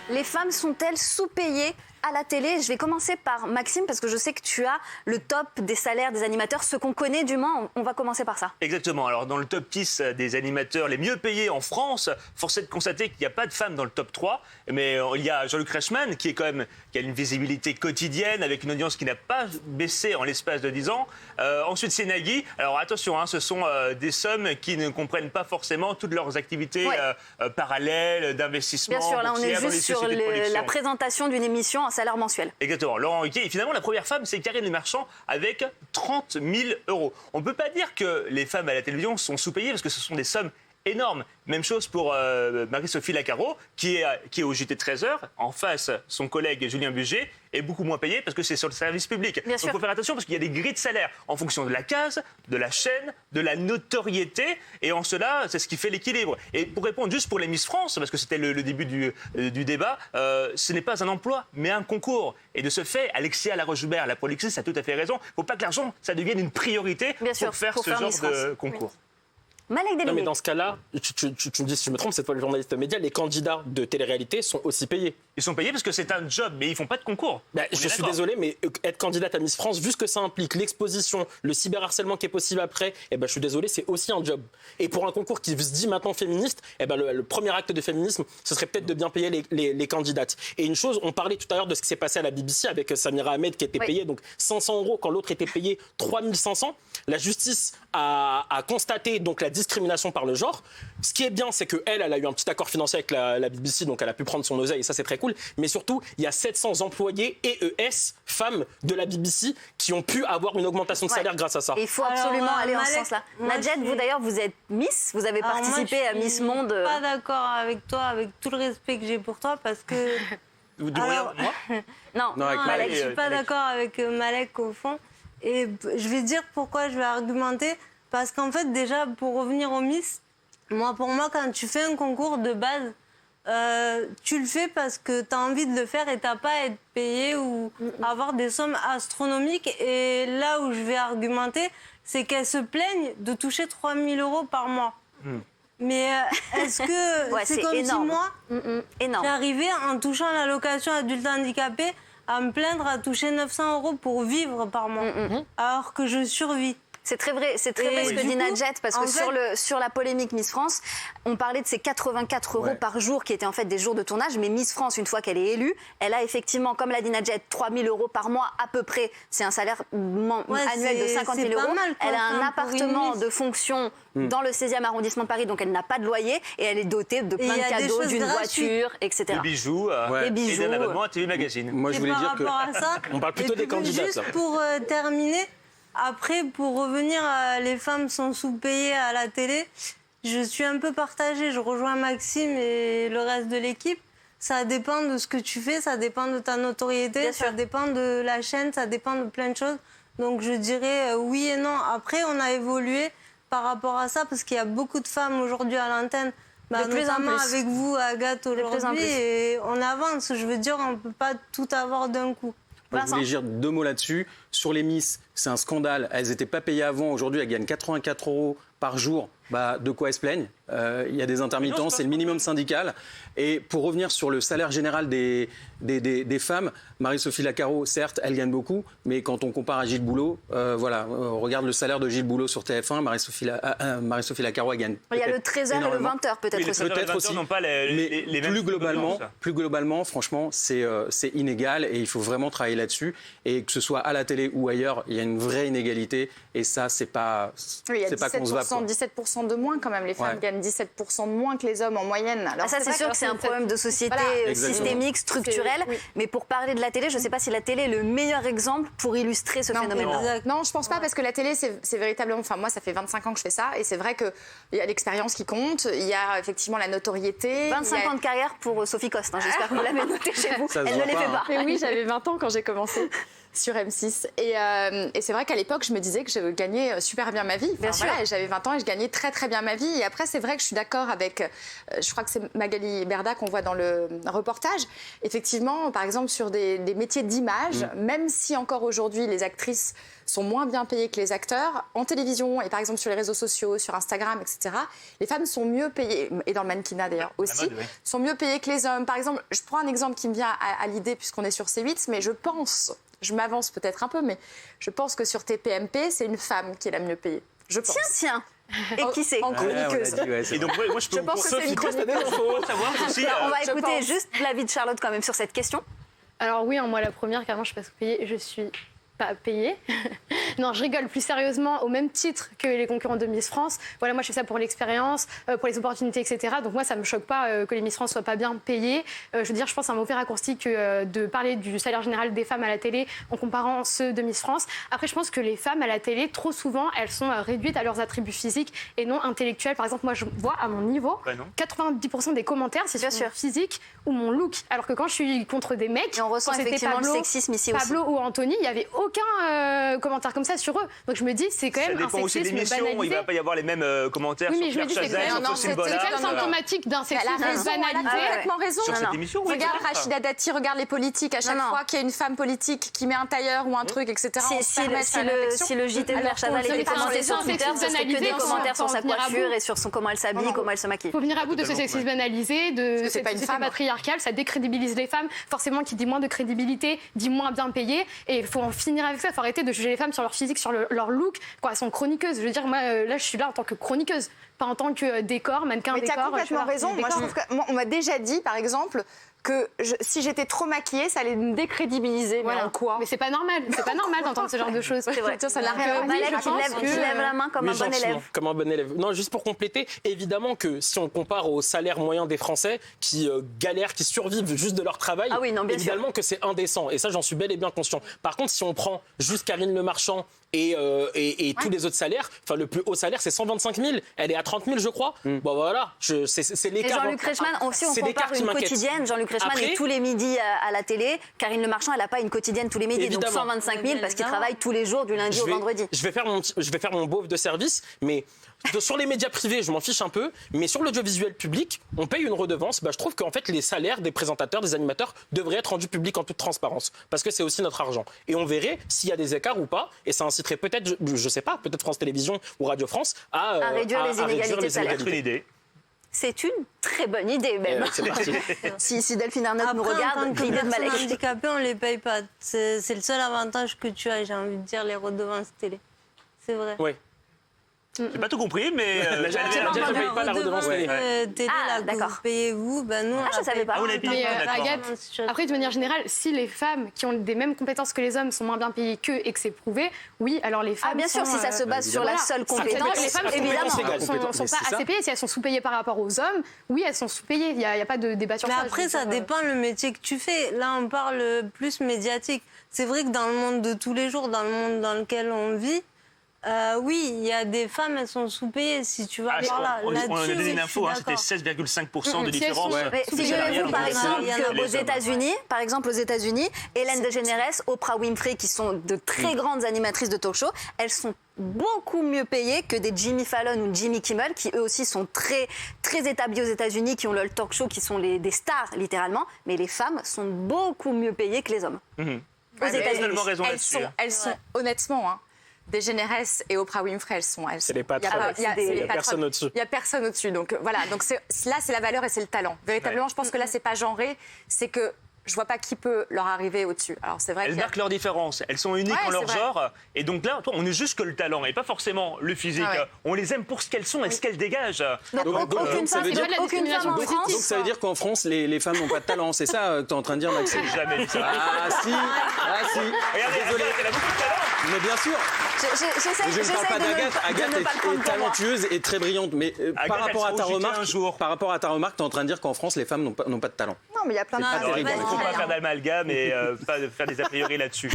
Les femmes sont-elles sous-payées à la télé? Je vais commencer par Maxime, parce que je sais que tu as le top des salaires des animateurs, ceux qu'on connaît du moins. On va commencer par ça. Exactement. Alors, dans le top 10 des animateurs les mieux payés en France, force est de constater qu'il n'y a pas de femmes dans le top 3. Mais il y a Jean-Luc Reichmann, qui a une visibilité quotidienne, avec une audience qui n'a pas baissé en l'espace de 10 ans. Ensuite, c'est Nagui. Alors, attention, ce sont des sommes qui ne comprennent pas forcément toutes leurs activités parallèles, d'investissement. Bien sûr, là, on est juste sur la présentation d'une émission en salaire mensuel. Exactement. Laurent Ruquier. Et finalement, la première femme, c'est Karine Le Marchand avec 30 000 euros. On ne peut pas dire que les femmes à la télévision sont sous-payées parce que ce sont des sommes énormes. Même chose pour Marie-Sophie Lacaro, qui est au JT 13h. En face, son collègue Julien Bugier est beaucoup moins payé parce que c'est sur le service public. Donc il faut faire attention parce qu'il y a des grilles de salaire en fonction de la case, de la chaîne, de la notoriété. Et en cela, c'est ce qui fait l'équilibre. Et pour répondre juste pour les Miss France, parce que c'était le début du débat, ce n'est pas un emploi, mais un concours. Et de ce fait, Alexia Laroche-Joubert, la productrice, a tout à fait raison. Il ne faut pas que l'argent, ça devienne une priorité pour faire ce genre de concours. Oui. Malek Delévé. Non, mais dans ce cas-là, tu me dis si je me trompe, c'est toi le journaliste média, les candidats de télé-réalité sont aussi payés. Ils sont payés parce que c'est un job, mais ils ne font pas de concours. Je suis désolé, mais être candidate à Miss France, vu ce que ça implique, l'exposition, le cyberharcèlement qui est possible après, je suis désolé, c'est aussi un job. Et pour un concours qui se dit maintenant féministe, le premier acte de féminisme, ce serait peut-être de bien payer les candidates. Et une chose, on parlait tout à l'heure de ce qui s'est passé à la BBC avec Samira Ahmed qui était payée donc 500 € quand l'autre était payé 3500. La justice a constaté donc la discrimination par le genre. Ce qui est bien, c'est qu'elle a eu un petit accord financier avec la BBC, donc elle a pu prendre son oseille et ça c'est très cool. Mais surtout, il y a 700 employés EES, femmes de la BBC, qui ont pu avoir une augmentation de salaire grâce à ça. Et il faut absolument aller en ce sens-là. Nadjet, vous d'ailleurs, vous êtes Miss, vous avez participé à Miss Monde. Je suis pas d'accord avec toi, avec tout le respect que j'ai pour toi, parce que... Vous dites moi Non, Malek, je suis pas d'accord avec Malek au fond. Et je vais dire pourquoi je vais argumenter. Parce qu'en fait, déjà, pour revenir au Miss, pour moi, quand tu fais un concours de base, tu le fais parce que tu as envie de le faire et tu n'as pas à être payé ou avoir des sommes astronomiques. Et là où je vais argumenter, c'est qu'elles se plaignent de toucher 3 000 € par mois. Mais est-ce que c'est comme énorme. si moi, énorme. j'arrivais en touchant l'allocation adulte handicapé à me plaindre à toucher 900 € pour vivre par mois, alors que je survis. C'est très vrai ce que dit Nadjet, parce que sur la polémique Miss France, on parlait de ces 84 € par jour qui étaient en fait des jours de tournage, mais Miss France, une fois qu'elle est élue, elle a effectivement, comme l'a dit Nadjet, 3 000 € par mois à peu près. C'est un salaire annuel de 50 000 €. Elle a un appartement de fonction dans le 16e arrondissement de Paris, donc elle n'a pas de loyer et elle est dotée de plein de cadeaux, d'une voiture, etc. Des bijoux, et d'un abonnement à TV Magazine. Moi, je voulais dire que on parle plutôt des candidates. Juste pour terminer, après, pour revenir à les femmes sont sous-payées à la télé, je suis un peu partagée. Je rejoins Maxime et le reste de l'équipe. Ça dépend de ce que tu fais, ça dépend de ta notoriété, ça dépend de la chaîne, ça dépend de plein de choses. Donc je dirais oui et non. Après, on a évolué par rapport à ça parce qu'il y a beaucoup de femmes aujourd'hui à l'antenne. Notamment avec vous, Agathe, aujourd'hui. Et on avance. Je veux dire, on ne peut pas tout avoir d'un coup. Moi, je voulais dire 2 mots là-dessus. Sur les Miss, c'est un scandale. Elles n'étaient pas payées avant. Aujourd'hui, elles gagnent 84 € par jour. De quoi elles se plaignent? Il y a des intermittents, c'est le minimum syndical. Et pour revenir sur le salaire général des femmes, Marie-Sophie Lacaro, certes, elle gagne beaucoup, mais quand on compare à Gilles Boulot, on regarde le salaire de Gilles Boulot sur TF1, Marie-Sophie Lacaro, elle gagne. Il y a le 13h et le 20h peut-être aussi. Peut-être aussi. N'ont pas les mêmes plus globalement, franchement, c'est inégal et il faut vraiment travailler là-dessus. Et que ce soit à la télé ou ailleurs, il y a une vraie inégalité et ça, c'est pas qu'on se va. 17% de moins quand même. Les femmes gagnent 17% de moins que les hommes en moyenne. Alors ça, c'est sûr que c'est un problème de société systémique, structurel. Mais pour parler de la télé, je ne sais pas si la télé est le meilleur exemple pour illustrer ce phénomène-là. Non, je ne pense pas parce que la télé, c'est véritablement... Enfin, moi, ça fait 25 ans que je fais ça et c'est vrai qu'il y a l'expérience qui compte, il y a effectivement la notoriété. 25 ans de carrière pour Sophie Coste. J'espère que vous l'avez noté chez vous. Elle ne les fait pas. Mais oui, j'avais 20 ans quand j'ai commencé. sur M6. Et c'est vrai qu'à l'époque, je me disais que je gagnais super bien ma vie. Bien sûr. Voilà, j'avais 20 ans et je gagnais très très bien ma vie. Et après, c'est vrai que je suis d'accord avec, je crois que c'est Magali Berda qu'on voit dans le reportage. Effectivement, par exemple, sur des métiers d'image, même si encore aujourd'hui, les actrices sont moins bien payées que les acteurs, en télévision et par exemple sur les réseaux sociaux, sur Instagram, etc., les femmes sont mieux payées, et dans le mannequinat d'ailleurs aussi, mode, oui. sont mieux payées que les hommes. Par exemple, je prends un exemple qui me vient à l'idée puisqu'on est sur C8, mais je m'avance peut-être un peu, mais je pense que sur TPMP, c'est une femme qui est la mieux payée. Je pense. Tiens. Et qui c'est? En chroniqueuse. Et donc, moi, je peux pense que c'est une savoir aussi. On va je écouter pense. juste l'avis de Charlotte quand même sur cette question. Alors oui, moi la première, carrément, je suis pas sous-payée. Je suis pas payée. Non, je rigole. Plus sérieusement, au même titre que les concurrents de Miss France, voilà, moi je fais ça pour l'expérience, pour les opportunités, etc. Donc moi, ça me choque pas que les Miss France soient pas bien payées. Je veux dire, je pense que c'est un mauvais raccourci que de parler du salaire général des femmes à la télé en comparant ceux de Miss France. Après, je pense que les femmes à la télé, trop souvent, elles sont réduites à leurs attributs physiques et non intellectuels. Par exemple, moi, je vois à mon niveau, 90% des commentaires, c'est sur mon physique ou mon look. Alors que quand je suis contre des mecs, Et on ressent quand c'était effectivement Pablo, le sexisme ici aussi. Pablo ou Anthony, il y avait aucun commentaire comme ça sur eux. Donc je me dis, c'est quand Ça même un dépend aussi de sexisme l'émission. Il banalisé. va pas y avoir les mêmes commentaires Oui, mais je sur me dis, Claire c'est Chazal, quand sur même, Faustine c'est Bollard. quand même symptomatique d'un Elle a sexisme raison, elle a banalisé. complètement raison. Sur cette émission, oui. Regarde peut-être. Rachida Dati, regarde les politiques. À chaque Non. fois qu'il y a une femme politique qui met un tailleur ou un truc, etc., on se permet de faire une réflexion. Si le JT de Alors Claire Chazal qu'on était le fait commenté pas, sur c'est Twitter, un ce serait que sexisme des banalisé, commentaires sur sa faut en venir à coiffure bout. et sur comment elle s'habille, comment elle se maquille. Il faut venir à bout de ce Totalement, sexisme ouais. banalisé, de c'est cette pas une société femme. patriarcale, ça décrédibilise les femmes. Forcément, qui dit moins de crédibilité, dit moins bien payé. Et il faut en finir avec ça. Il faut arrêter de juger les femmes sur leur physique, sur leur look. Quoi, elles sont chroniqueuses. Je veux dire, moi, là, je suis là en tant que chroniqueuse, pas en tant que décor, mannequin Mais tu décor. as complètement je fais raison. partie du Moi, je décor. trouve que, moi, on m'a déjà dit, par exemple, que si j'étais trop maquillée, ça allait me décrédibiliser. Voilà. Mais en quoi? Mais c'est pas normal. C'est pas normal d'entendre ce genre de choses. C'est vrai. Ça n'a rien à voir. Malek, je tu pense lèves que- la main comme un Mais bon gentiment, élève. comme un bon élève. Non, juste pour compléter, évidemment que si on compare au salaire moyen des Français qui galèrent, qui survivent juste de leur travail, Ah oui, non, bien sûr. évidemment que c'est indécent. Et ça, j'en suis bel et bien conscient. Par contre, si on prend juste Karine Le Marchand et tous les autres salaires, enfin le plus haut salaire, c'est 125 000. Elle est à 30 000, je crois. Bon, voilà, c'est Et l'écart. Jean-Luc Reichmann, aussi on C'est l'écart compare qui une m'inquiète. quotidienne. Jean-Luc Reichmann Après- est tous les midis à la télé. Karine Le Marchand, elle n'a pas une quotidienne tous les midis. Évidemment. Donc 125 000 parce qu'il travaille tous les jours du lundi au vendredi. Je vais faire mon beauf de service, mais sur les médias privés, je m'en fiche un peu. Mais sur l'audiovisuel public, on paye une redevance. Je trouve qu'en fait, les salaires des présentateurs, des animateurs devraient être rendus publics en toute transparence. Parce que c'est aussi notre argent. Et on verrait s'il y a des écarts ou pas. Et ça inciterait peut-être, je sais pas, peut-être France Télévisions ou Radio France à réduire les inégalités de salaire. C'est une idée. C'est une très bonne idée même. C'est parti. Si Delphine Arnaud nous Après, en regarde, tant que l'idée de personne Malek. handicapée, on les paye pas. C'est le seul avantage que tu as, j'ai envie de dire, les redevances télé. C'est vrai. Oui. J'ai pas tout compris, mais Je paye pas la redevance télé. Télé, Ah, là, que d'accord. vous payez vous, nous, on je la savais paye pas. Ah, vous l'avez payé, Mais d'accord. Agathe, après, de manière générale, si les femmes qui ont des mêmes compétences que les hommes sont moins bien payées qu'eux et que c'est prouvé, oui, alors les femmes. Ah, bien sûr, sont, si ça se base sur la voilà. seule Les compétence, femmes évidemment. sont Mais c'est pas ça. assez payées. Si elles sont sous-payées par rapport aux hommes, oui, elles sont sous-payées. Il n'y a pas de débat sur Mais ça. après, Je veux ça dire, dépend le métier que tu fais. Là, on parle plus médiatique. C'est vrai que dans le monde de tous les jours, dans le monde dans lequel on vit, oui, il y a des femmes, elles sont sous-payées. Si tu vas par là, on a là-dessus, donné oui, une je info, suis c'était d'accord. 16,5% de Si elles sont- différence. Mais figurez-vous, par exemple, il y en a qu'aux États-Unis, Hélène DeGeneres, Oprah Winfrey, qui sont de très grandes animatrices de talk-show, elles sont beaucoup mieux payées que des Jimmy Fallon ou Jimmy Kimmel, qui eux aussi sont très, très établis aux États-Unis, qui ont leur talk show, qui sont des stars, littéralement. Mais les femmes sont beaucoup mieux payées que les hommes. Aux États-Unis. Totalement raison Elles là-dessus. sont honnêtement, hein, DeGeneres et Oprah Winfrey, elles sont. C'est les patrons. Il y a- Il y a c'est les personne patrons. au-dessus. Il y a personne au-dessus. Donc voilà. Donc là, c'est la valeur et c'est le talent. Véritablement, Ouais. je pense que là, c'est pas genré. C'est que je vois pas qui peut leur arriver au-dessus. Alors c'est vrai. Elles qu'il y a- marquent leur différence. Elles sont uniques Ouais, en leur c'est vrai. genre. Et donc là, on est juste que le talent et pas forcément le physique. Ah ouais. On les aime pour ce qu'elles sont et ce qu'elles dégagent. Donc, aucune ça femme, veut dire- aucune femme en Donc, France. Donc ça veut dire qu'en France, les femmes n'ont pas de talent. C'est ça que tu es en train de dire, Maxime? J'ai jamais dit ça. Ah si, Regardez, Désolé. elle a beaucoup de talent. Mais bien sûr. J'essaie Je ne parle pas d'Agathe. Agathe de ne pas le est prendre pour moi. talentueuse et très brillante. Mais Agathe, par rapport elle à ta sera au JT un remarque, jour. par rapport à ta remarque, tu es en train de dire qu'en France, les femmes n'ont pas de talent. Non, mais il y a plein de. pas Alors, il terrible. ne faut pas faire d'amalgame et pas de faire des a priori là-dessus.